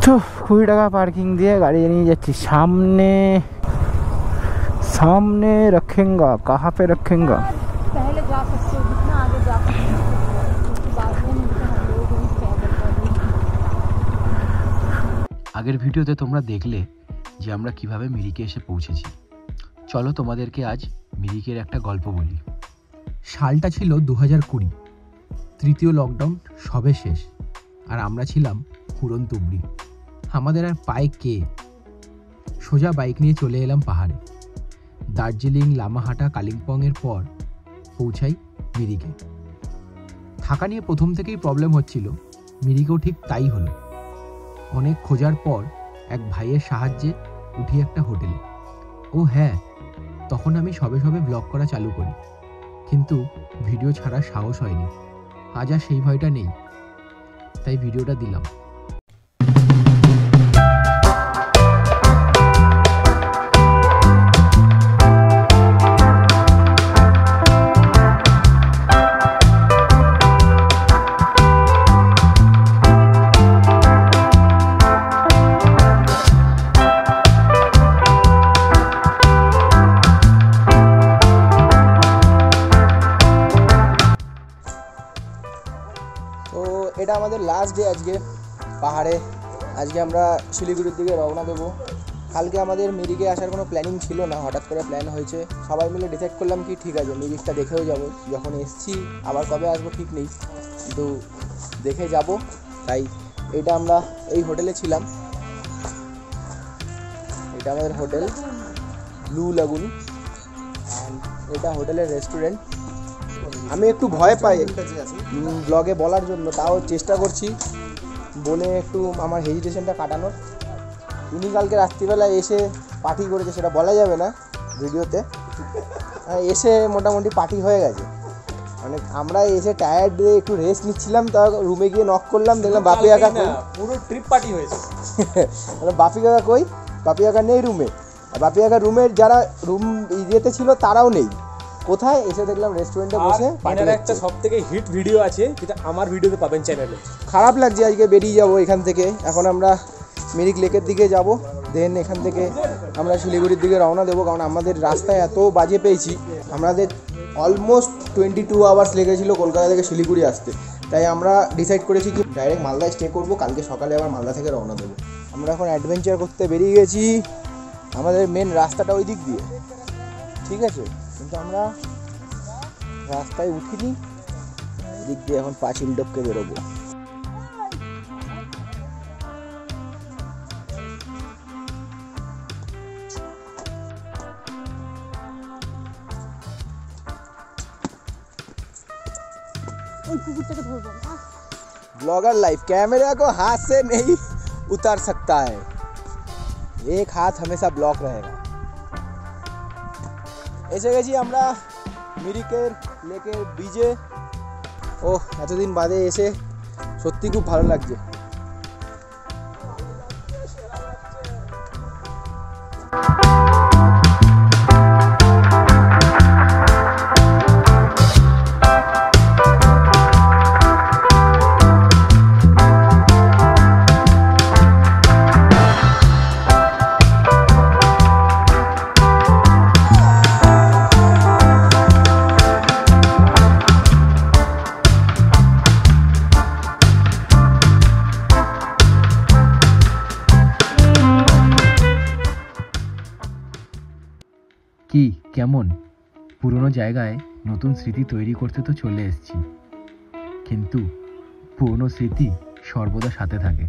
তো 20 টাকা পার্কিং দিয়ে গাড়ি নিয়ে যাচ্ছি সামনে। सामने रखेंगे कहाँ पे रखेंगे? पहले जा सकते हो, जितना आगे जा सकते हो बाद में हम लोग আগের ভিডিওতে তোমরা দেখলে যে আমরা কিভাবে মিরিকে এসে পৌঁছেছি। চলো তোমাদেরকে আজ মিরিকের একটা গল্প বলি। সালটা ছিল 2020, তৃতীয় লকডাউন সবে শেষ, আর আমরা ছিলাম হুড়ন তুবড়ি। আমাদের আর পায়ে কে, সোজা বাইক নিয়ে চলে এলাম পাহাড়ে। দার্জিলিং, লামাহাটা, কালিম্পংয়ের পর পৌঁছাই মিরিকে। থাকা নিয়ে প্রথম থেকেই প্রবলেম হচ্ছিল, মিরিকেও ঠিক তাই হলো। অনেক খোঁজার পর এক ভাইয়ের সাহায্যে উঠি একটা হোটেলে। ও হ্যাঁ, তখন আমি সবে সবে ব্লগ করা চালু করি, কিন্তু ভিডিও ছাড়ার সাহস হয়নি। আজ আর সেই ভয়টা নেই, তাই ভিডিওটা দিলাম। তো এটা আমাদের লাস্ট ডে আজকে পাহাড়ে। আজকে আমরা শিলিগুড়ির দিকে রওনা দেবো। কালকে আমাদের মিরিকে আসার কোনো প্ল্যানিং ছিল না, হঠাৎ করে প্ল্যান হয়েছে। সবাই মিলে ডিসাইড করলাম কি ঠিক আছে মিরিকটা দেখেও যাব। যখন এসছি আবার কবে আসবো ঠিক নেই, কিন্তু দেখে যাব। তাই এটা আমরা এই হোটেলে ছিলাম। এটা আমাদের হোটেল ব্লু লাগুন, অ্যান্ড এটা হোটেলের রেস্টুরেন্ট। আমি একটু ভয় পাই ব্লগে বলার জন্য, তাও চেষ্টা করছি বলে একটু আমার হেজিটেশনটা কাটানোর। উনি কালকে রাত্রিবেলায় এসে পার্টি করেছে, সেটা বলা যাবে না ভিডিওতে। এসে মোটামুটি পার্টি হয়ে গেছে। মানে আমরা এসে টায়ার্ড দিয়ে একটু রেস্ট নিচ্ছিলাম, তা রুমে গিয়ে নক করলাম, দেখলাম বাপি কাকা কই, পুরো ট্রিপ পার্টি হয়েছে। বাপি কাকা কই, বাপি কাকা নেই রুমে। বাপি কাকা রুমের যারা রুম ইয়েতে ছিল তারাও নেই। কোথায় এসে দেখলাম রেস্টুরেন্টে বসে। এনার একটা সবথেকে হিট ভিডিও আছে, যেটা আমার ভিডিওতে পাবেন চ্যানেলে। খারাপ লাগছে আজকে বেরিয়ে যাব এখান থেকে। এখন আমরা মিরিক লেকের দিকে যাব, দেন এখান থেকে আমরা শিলিগুড়ির দিকে রওনা দেবো। কারণ আমাদের রাস্তায় এত বাজে পেয়েছি, আমাদের অলমোস্ট 22 আওয়ার্স লেগেছিলো কলকাতা থেকে শিলিগুড়ি আসতে। তাই আমরা ডিসাইড করেছি কি ডাইরেক্ট মালদায় স্টে করবো, কালকে সকালে আবার মালদা থেকে রওনা দেবো। আমরা এখন অ্যাডভেঞ্চার করতে বেরিয়ে গেছি। আমাদের মেন রাস্তাটা ওই দিক দিয়ে, ঠিক আছে, কিন্তু আমরা রাস্তায় উঠিনি, দিক দিয়ে এখন পাঁচিল টপকে বেরোবো। ब्लॉगर लाइफ कैमरा को हाथ से नहीं उतार सकता है, एक हाथ हमेशा ब्लॉक रहेगा। এসে গেছি আমরা মিরিকের লেকের ব্রিজে। ও এতদিন বাদে এসে সত্যি খুব ভালো লাগছে। কি কেমন পুরনো জায়গায় নতুন স্মৃতি তৈরি করতে তো চলে এসেছি, কিন্তু পুরনো স্মৃতি সর্বদা সাথে থাকে।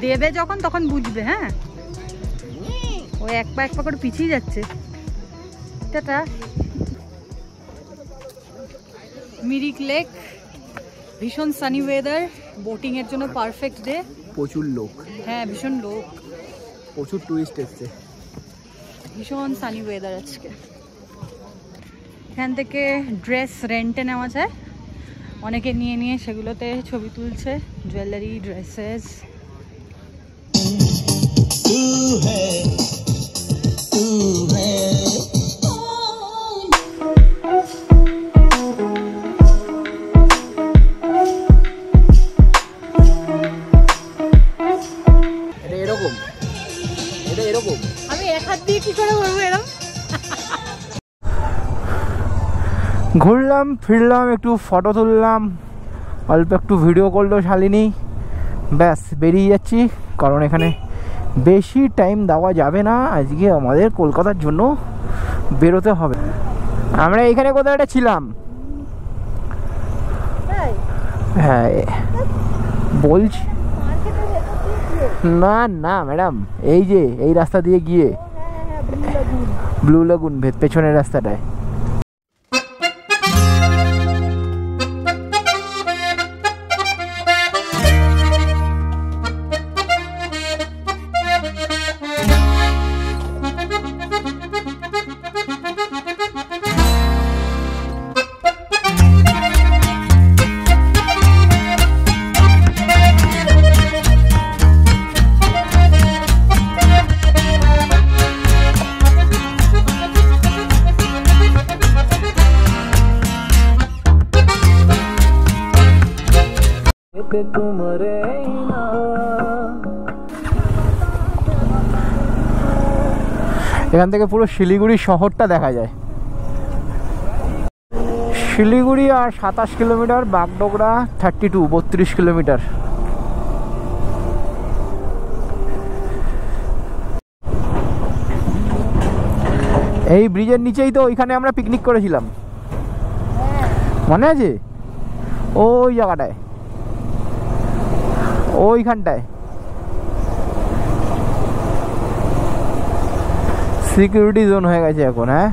দেবে যখন তখন বুঝবে। হ্যাঁ, ও এক পা করে পিছিয়ে যাচ্ছে। টাটা। মিরিক লেক, ভীষণ সানি ওয়েদার, বোটিং এর জন্য পারফেক্ট ডে। প্রচুর লোক, হ্যাঁ ভীষণ লোক, প্রচুর টুরিস্ট এসছে। ভীষণ সানি ওয়েদার আজকে। এখান থেকে ড্রেস রেন্টে নেওয়া যায়, অনেকে নিয়ে নিয়ে সেগুলোতে ছবি তুলছে, জুয়েলারি, ড্রেসেস। আমি এক হাত দিয়ে কি করে বলবো এরকম? ঘুরলাম ফিরলাম, একটু ফটো তুললাম, অল্প একটু ভিডিও করলো শালিনী, ব্যাস বেরিয়ে যাচ্ছি। কারণ এখানে বেশি টাইম দেওয়া যাবে না, আজকে আমাদের কলকাতার জন্য বেরোতে হবে। আমরা এখানে কোথাও একটা ছিলাম, হ্যাঁ বলছি না না ম্যাডাম, এই যে এই রাস্তা দিয়ে গিয়ে ব্লু লাগুন পেছনের রাস্তাটায়। এখান থেকে পুরো শিলিগুড়ি শহরটা দেখা যায়। শিলিগুড়ি আর 27 কিলোমিটার, বাগডোগরা 32 কিলোমিটার। এই ব্রিজের নিচেই তো ওইখানে আমরা পিকনিক করেছিলাম, মনে আছে? ওই জায়গাটায়, ওইখানটায় সিকিউরিটি জোন হয়ে গেছে এখন। হ্যাঁ,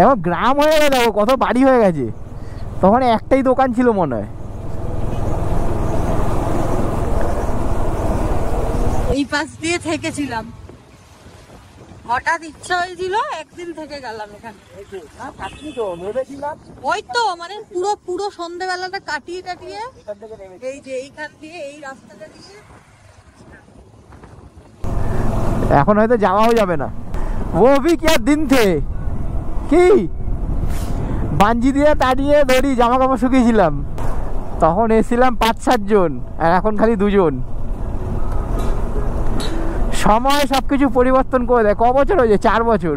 এখন গ্রাম হয়ে গেছে, কত বাড়ি হয়ে গেছে। তখন একটাই দোকান ছিল মনে হয়। এই পাশ দিয়ে থেকেছিলাম, হঠাৎ ইচ্ছা হয়েছিল একদিন থেকে গেলাম এখানে। ওই তো মানে পুরো পুরো সন্ধ্যেবেলাটা কাটিয়ে এই যে এইখান দিয়ে এই রাস্তাটা দিয়ে এখন হয়তো যাওয়াও যাবে না। ও ভি কি দিন থে কি বাঞ্জি দিয়ে তাড়িয়ে দড়ি জামা কাপড় শুকিয়েছিলাম, তখন এসেছিলাম 5-7 জন, আর এখন খালি 2 জন। সময় সবকিছু পরিবর্তন করে দেয়। ক বছর হয়েছে? 4 বছর।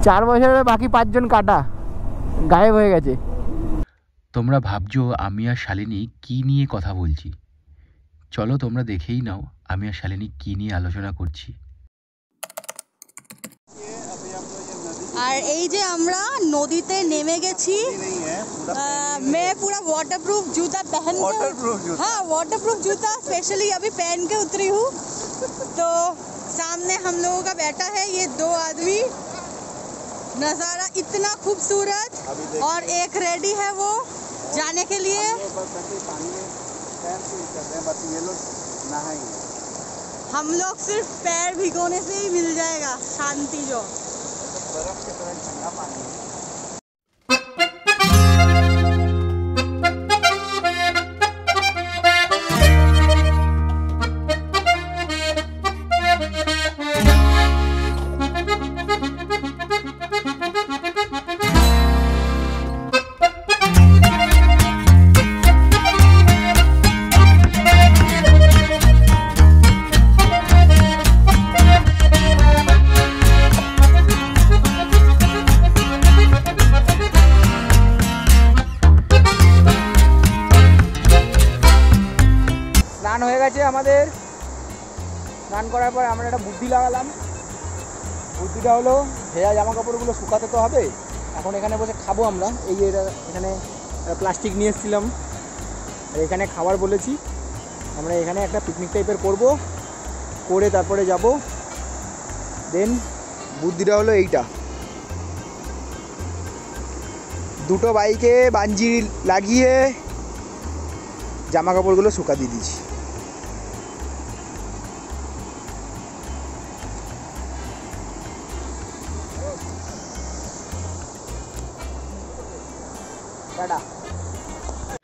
4 বছরে বাকি 5 জন কাটা গায়েব হয়ে গেছে। তোমরা ভাবছো আমি আর শালিনী কি নিয়ে কথা বলছি, চলো তোমরা দেখেই নাও আমি আর শালিনী কি নিয়ে আলোচনা করছি। আর এই যে আমরা নদীতে নেমে গেছি। मैं पूरा वाटरप्रूफ जूता पहन के, हाँ वाटरप्रूफ जूता स्पेशली अभी पहन के उतरी हूँ। तो सामने हम लोगों का बैठा है ये 2 आदमी, नज़ारा इतना खूबसूरत, और एक रेडी है वो जाने के लिए। हम लोग सिर्फ पैर भिगोने से ही मिल जाएगा शांति जो। স্নান হয়ে গেছে আমাদের। স্নান করার পর আমরা একটা বুদ্ধি লাগালাম। বুদ্ধিটা হলো ভেজা জামা কাপড়গুলো শুকাতে তো হবে, এখন এখানে বসে খাবো আমরা। এই যে এখানে প্লাস্টিক নিয়ে এসেছিলাম, আর এখানে খাবার বলেছি আমরা। এখানে একটা পিকনিক টাইপের করব, করে তারপরে যাব। দেন বুদ্ধিটা হলো এইটা, 2টো বাইকে বাঞ্জি লাগিয়ে জামা কাপড়গুলো শুকা দিয়ে দিয়েছি।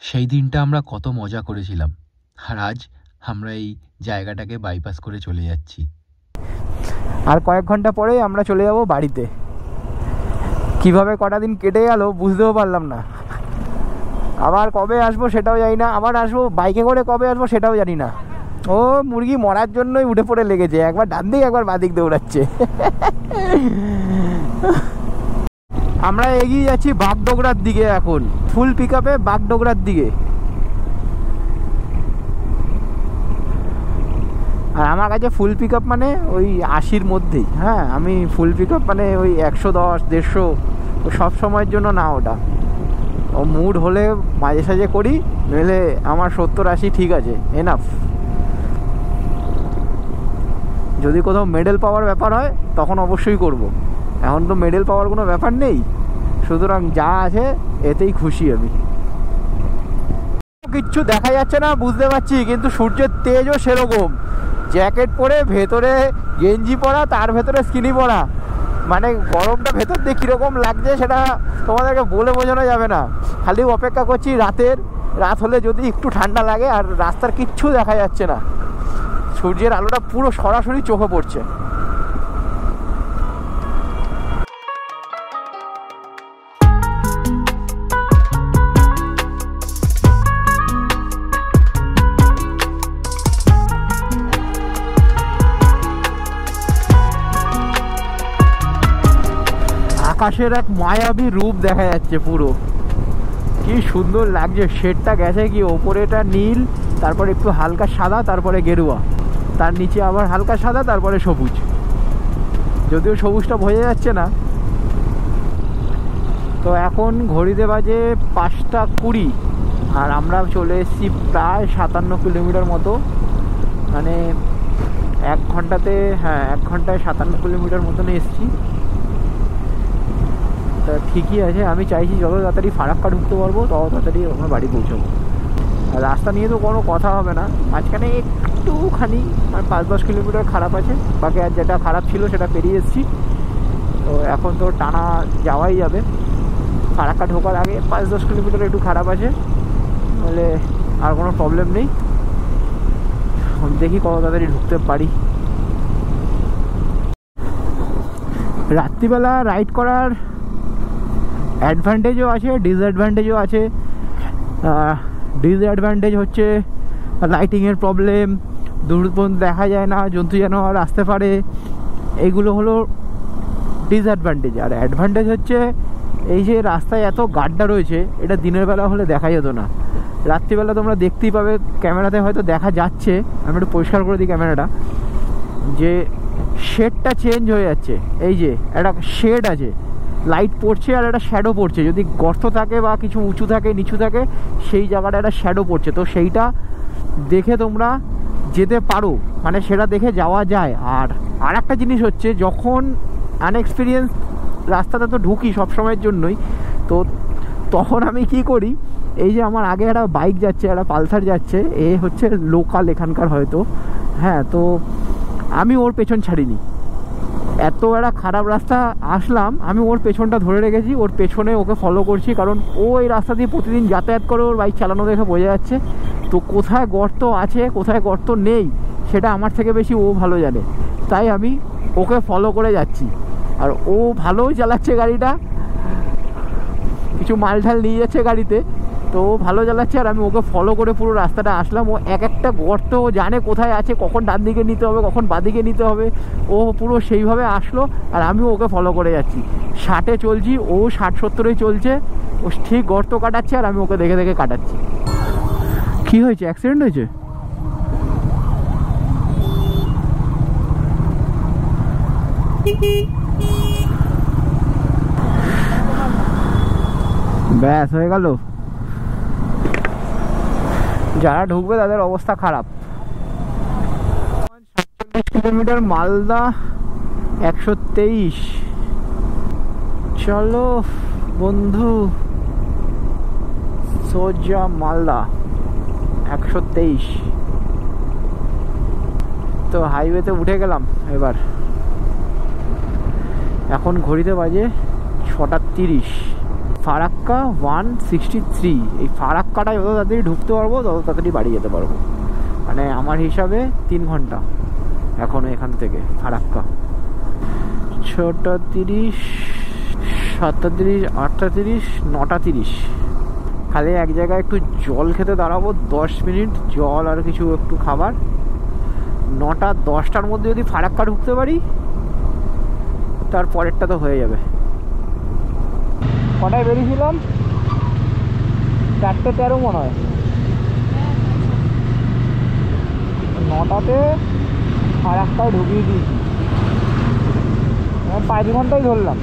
সেই দিনটা আমরা কত মজা করেছিলাম, আর আজ আমরা এই জায়গাটাকে বাইপাস করে চলে যাচ্ছি। আর কয়েক ঘন্টা পরেই আমরা চলে যাব বাড়িতে। কিভাবে কটা দিন কেটে গেল বুঝতেও পারলাম না। আবার কবে আসবো সেটাও জানি না, আবার আসবো বাইকে করে কবে আসবো সেটাও জানি না। ও মুরগি মরার জন্যই উঠে পড়ে লেগেছে, একবার ডান দিক একবার বাঁ দিক দৌড়াচ্ছে। আমরা এগিয়ে যাচ্ছি বাগডোগরার দিকে, এখন ফুল পিক আপে বাগডোগরার দিকে। আর আমার কাছে ফুল পিক আপ মানে ওই 80-র মধ্যেই। হ্যাঁ, আমি ফুল পিক আপ মানে ওই 110-150 সব সময়ের জন্য না, ওটা ও মুড হলে মাঝে সাঝে করি, নইলে আমার 70-80 ঠিক আছে, এনাফ। যদি কোথাও মেডেল পাওয়ার ব্যাপার হয় তখন অবশ্যই করব। এখন তো মেডেল পাওয়ার কোনো ব্যাপার নেই, সুতরাং যা আছে এতেই খুশি আমি। কিচ্ছু দেখা যাচ্ছে না বুঝতে পারছি, কিন্তু সূর্যের তেজও সেরকম। জ্যাকেট পরে ভেতরে গেঞ্জি পরা, তার ভেতরে স্কিনি পরা, মানে গরমটা ভেতর দিয়ে কীরকম লাগছে সেটা তোমাদেরকে বলে বোঝানো যাবে না। খালি অপেক্ষা করছি রাত হলে যদি একটু ঠান্ডা লাগে। আর রাস্তার কিচ্ছু দেখা যাচ্ছে না, সূর্যের আলোটা পুরো সরাসরি চোখে পড়ছে। আকাশের এক মায়াবী রূপ দেখা যাচ্ছে, পুরো কি সুন্দর লাগছে। শেডটা গেছে কি ওপরেটা নীল, তারপরে একটু হালকা সাদা, তারপরে গেরুয়া, তার নিচে আবার হালকা সাদা, তারপরে সবুজ। যদিও সবুজটা বোঝা যাচ্ছে না। তো এখন ঘড়িতে বাজে 5:20 আর আমরা চলে এসেছি প্রায় 57 কিলোমিটার মতো, মানে 1 ঘন্টাতে, হ্যাঁ 1 ঘন্টায় 57 কিলোমিটার মতন এসেছি। তা ঠিকই আছে, আমি চাইছি যত তাড়াতাড়ি ফারাক্কা ঢুকতে পারবো তত তাড়াতাড়ি আমরা বাড়ি পৌঁছাবো। আর রাস্তা নিয়ে তো কোনো কথা হবে না, মাঝখানে একটুখানি 5-10 কিলোমিটার খারাপ আছে, বাকি আর যেটা খারাপ ছিল সেটা পেরিয়ে এসেছি। তো এখন তো টানা যাওয়াই যাবে। ফারাক্কা ঢোকার আগে 5-10 কিলোমিটার একটু খারাপ আছে, তাহলে আর কোনো প্রবলেম নেই। দেখি কত তাড়াতাড়ি ঢুকতে পারি। রাত্রিবেলা রাইড করার অ্যাডভান্টেজও আছে, ডিসঅ্যাডভান্টেজও আছে। ডিসঅ্যাডভান্টেজ হচ্ছে লাইটিংয়ের প্রবলেম, দূর পর্যন্ত দেখা যায় না, জন্তু জানোয়ার আসতে পারে, এইগুলো হলো ডিসঅ্যাডভান্টেজ। আর অ্যাডভান্টেজ হচ্ছে এই যে রাস্তায় এত গাড্ডা রয়েছে, এটা দিনের বেলা হলে দেখা যেত না। রাত্রিবেলা তোমরা দেখতেই পাবে, ক্যামেরাতে হয়তো দেখা যাচ্ছে, আমি একটু পরিষ্কার করে দিই ক্যামেরাটা, যে শেডটা চেঞ্জ হয়ে যাচ্ছে। এই যে একটা শেড আছে, লাইট পড়ছে আর একটা শ্যাডো পড়ছে। যদি গর্ত থাকে বা কিছু উঁচু থাকে নিচু থাকে, সেই জায়গাটা একটা শ্যাডো পড়ছে। তো সেইটা দেখে তোমরা যেতে পারো, মানে সেটা দেখে যাওয়া যায়। আর একটা জিনিস হচ্ছে, যখন আনএক্সপিরিয়েন্স রাস্তাতে তো ঢুকি সবসময়ের জন্যই, তো তখন আমি কি করি, এই যে আমার আগে একটা বাইক যাচ্ছে, একটা পালসার যাচ্ছে, এ হচ্ছে লোকাল এখানকার হয়তো, হ্যাঁ, তো আমি ওর পেছন ছাড়িনি। এত একটা খারাপ রাস্তা আসলাম, আমি ওর পেছনটা ধরে রেখেছি, ওর পেছনে ওকে ফলো করছি, কারণ ও এই রাস্তা দিয়ে প্রতিদিন যাতায়াত করে, ওর বাইক চালানো দেখে বোঝা যাচ্ছে। তো কোথায় গর্ত আছে কোথায় গর্ত নেই সেটা আমার থেকে বেশি ও ভালো জানে, তাই আমি ওকে ফলো করে যাচ্ছি। আর ও ভালোই চালাচ্ছে গাড়িটা, কিছু মাল ঢাল নিয়ে যাচ্ছে গাড়িতে, তো ও ভালো চালাচ্ছে। আর আমি ওকে ফলো করে পুরো রাস্তাটা আসলাম। ও এক একটা গর্ত ও জানে কোথায় আছে, কখন ডান দিকে নিতে হবে, কখন বাঁ দিকে নিতে হবে, ও পুরো সেইভাবে আসলো। আর আমি ওকে ফলো করে যাচ্ছি, 60-এ চলছি, ও 60-70-এই চলছে। ও ঠিক গর্ত কাটাচ্ছে আর আমি ওকে দেখে দেখে কাটাচ্ছি। কি হয়েছে, অ্যাক্সিডেন্ট হয়েছে? ব্যাস হয়ে গেল। যারা ঢুকবে তাদের অবস্থা খারাপ। 47 কিলোমিটার মালদা 123। চলো বন্ধু, সোজা মালদা 123। তো হাইওয়েতে উঠে গেলাম এবার। এখন ঘড়িতে বাজে 6:30। ফারাক্কা 163। এই ফারাক্কাটায় যত তাড়াতাড়ি ঢুকতে পারবো তত তাড়াতাড়ি বাড়ি যেতে পারবো। মানে আমার হিসাবে 3 ঘন্টা এখনো এখান থেকে ফারাক্কা। 6টা 30, 7টা 30, 8টা 30, 9টা 30। খালি এক জায়গায় একটু জল খেতে দাঁড়াবো, 10 মিনিট জল আর কিছু একটু খাবার। 9টা 10টার মধ্যে যদি ফারাক্কা ঢুকতে পারি তারপরেরটা তো হয়ে যাবে। কটায় বেরিয়েছিলাম? 4:13 মনে হয়। 9টাতে ফারাক্কায় ঢুকিয়ে দিয়েছি, 5 ঘন্টাই ধরলাম।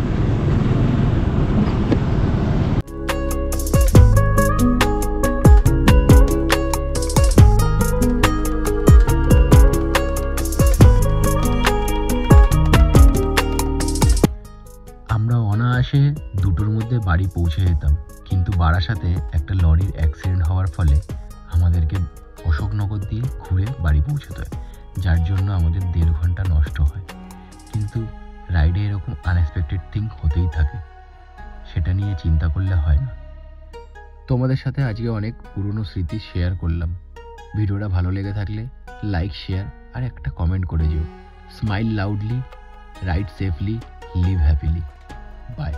আমরা অনায়াসে 2টোর মধ্যে বাড়ি পৌঁছে যেতাম, কিন্তু বারাসাতে একটা লরির অ্যাক্সিডেন্ট হওয়ার ফলে আমাদেরকে অশোকনগর দিয়ে ঘুরে বাড়ি পৌঁছতে হয়, যার জন্য আমাদের 1.5 ঘন্টা নষ্ট হয়। কিন্তু রাইডে এরকম আনএক্সপেক্টেড থিং হতেই থাকে, সেটা নিয়ে চিন্তা করলে হয় না। তোমাদের সাথে আজকে অনেক পুরনো স্মৃতি শেয়ার করলাম। ভিডিওটা ভালো লেগে থাকলে লাইক, শেয়ার আর একটা কমেন্ট করে যেও। Smile loudly, ride safely, live happily. By.